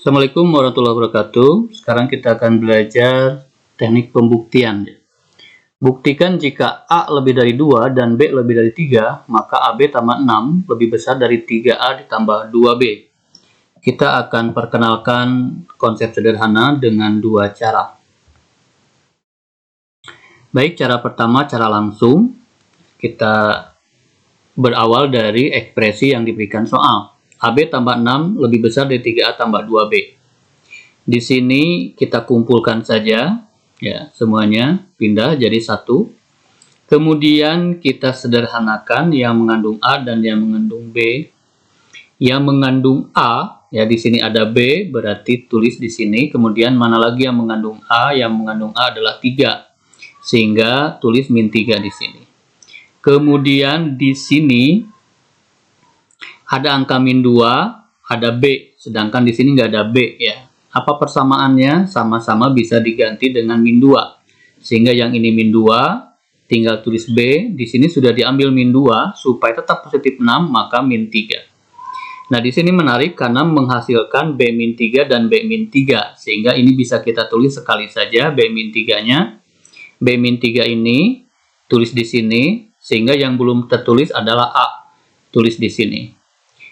Assalamualaikum warahmatullahi wabarakatuh. Sekarang kita akan belajar teknik pembuktian. Buktikan jika A lebih dari 2 dan B lebih dari 3, maka AB tambah 6 lebih besar dari 3A ditambah 2B. Kita akan perkenalkan konsep sederhana dengan dua cara. Baik, cara pertama cara langsung. Kita berawal dari ekspresi yang diberikan soal. AB tambah 6 lebih besar dari 3A tambah 2B. Di sini kita kumpulkan saja, ya, semuanya pindah jadi satu. Kemudian kita sederhanakan yang mengandung A dan yang mengandung B. Yang mengandung A, ya di sini ada B, berarti tulis di sini. Kemudian mana lagi yang mengandung A? Yang mengandung A adalah 3. Sehingga tulis min 3 di sini. Kemudian di sini ada angka min 2, ada B, sedangkan di sini nggak ada B, ya. Apa persamaannya? Sama-sama bisa diganti dengan min 2. Sehingga yang ini min 2, tinggal tulis B, di sini sudah diambil min 2, supaya tetap positif 6, maka min 3. Nah, di sini menarik karena menghasilkan B min 3 dan B min 3, sehingga ini bisa kita tulis sekali saja B min 3-nya. B min 3 ini tulis di sini, sehingga yang belum tertulis adalah A, tulis di sini.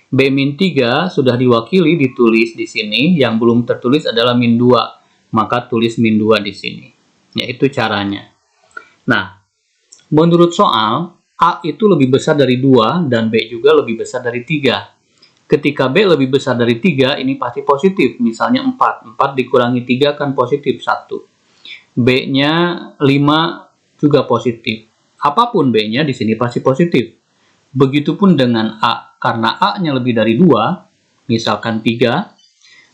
B min 3 sudah diwakili ditulis di sini, yang belum tertulis adalah min 2, maka tulis min 2 di sini. Yaitu caranya. Nah, menurut soal, A itu lebih besar dari 2 dan B juga lebih besar dari 3. Ketika B lebih besar dari 3, ini pasti positif. Misalnya 4. 4 dikurangi 3 kan positif 1. B-nya 5 juga positif. Apapun B-nya di sini pasti positif. Begitupun dengan A, karena A-nya lebih dari 2, misalkan 3,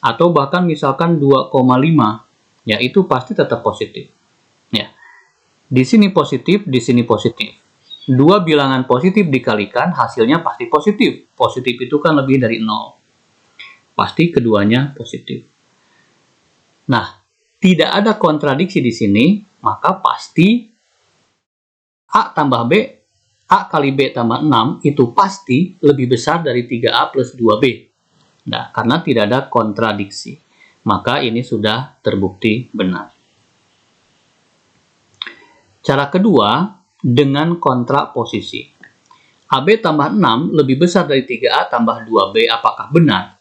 atau bahkan misalkan 2,5, ya itu pasti tetap positif. Ya. Di sini positif, di sini positif. Dua bilangan positif dikalikan, hasilnya pasti positif. Positif itu kan lebih dari 0. Pasti keduanya positif. Nah, tidak ada kontradiksi di sini, maka pasti A tambah B, A kali B tambah 6 itu pasti lebih besar dari 3A plus 2B. Nah, karena tidak ada kontradiksi. Maka ini sudah terbukti benar. Cara kedua, dengan kontraposisi. AB tambah 6 lebih besar dari 3A tambah 2B, apakah benar?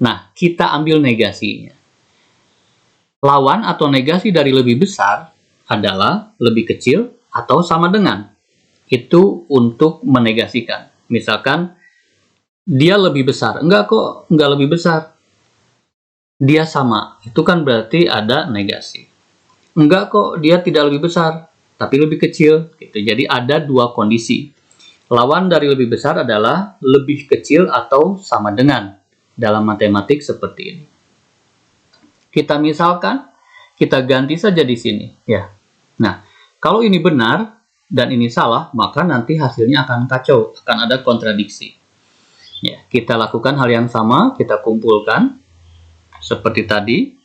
Nah, kita ambil negasinya. Lawan atau negasi dari lebih besar adalah lebih kecil atau sama dengan. Itu untuk menegasikan. Misalkan dia lebih besar. Enggak kok, enggak lebih besar. Dia sama. Itu kan berarti ada negasi. Enggak kok, dia tidak lebih besar, tapi lebih kecil. Gitu. Jadi ada dua kondisi. Lawan dari lebih besar adalah lebih kecil atau sama dengan. Dalam matematik seperti ini. Kita misalkan, kita ganti saja di sini. Ya. Nah, kalau ini benar, dan ini salah, maka nanti hasilnya akan kacau, akan ada kontradiksi. Ya, kita lakukan hal yang sama, kita kumpulkan seperti tadi.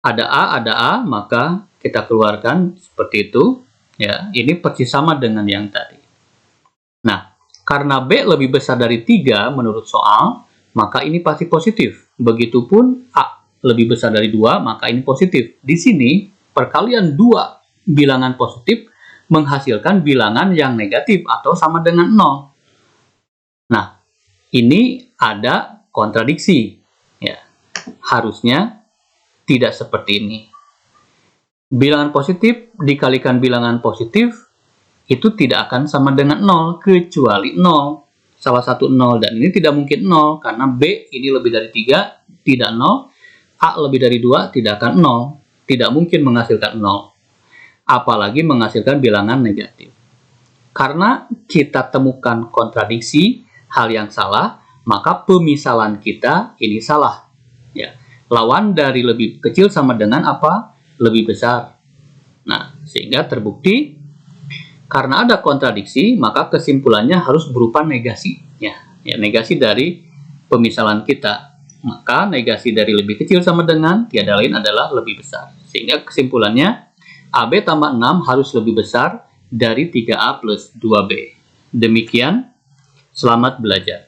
Ada A, maka kita keluarkan seperti itu. Ya, ini persis sama dengan yang tadi. Nah, karena B lebih besar dari 3 menurut soal, maka ini pasti positif. Begitupun A lebih besar dari 2, maka ini positif. Di sini, perkalian dua bilangan positif menghasilkan bilangan yang negatif atau sama dengan 0. Nah, ini ada kontradiksi. Ya, harusnya tidak seperti ini. Bilangan positif dikalikan bilangan positif itu tidak akan sama dengan 0, kecuali 0. Salah satu 0, dan ini tidak mungkin 0, karena B ini lebih dari 3, tidak 0. A lebih dari 2, tidak akan 0. Tidak mungkin menghasilkan 0. Apalagi menghasilkan bilangan negatif. Karena kita temukan kontradiksi, hal yang salah, maka pemisalan kita ini salah. Ya. Lawan dari lebih kecil sama dengan apa? Lebih besar. Nah, sehingga terbukti, karena ada kontradiksi, maka kesimpulannya harus berupa negasi. Ya, negasi dari pemisalan kita. Maka negasi dari lebih kecil sama dengan, tiada lain adalah lebih besar. Sehingga kesimpulannya, AB tambah 6 harus lebih besar dari 3A plus 2B. Demikian, selamat belajar.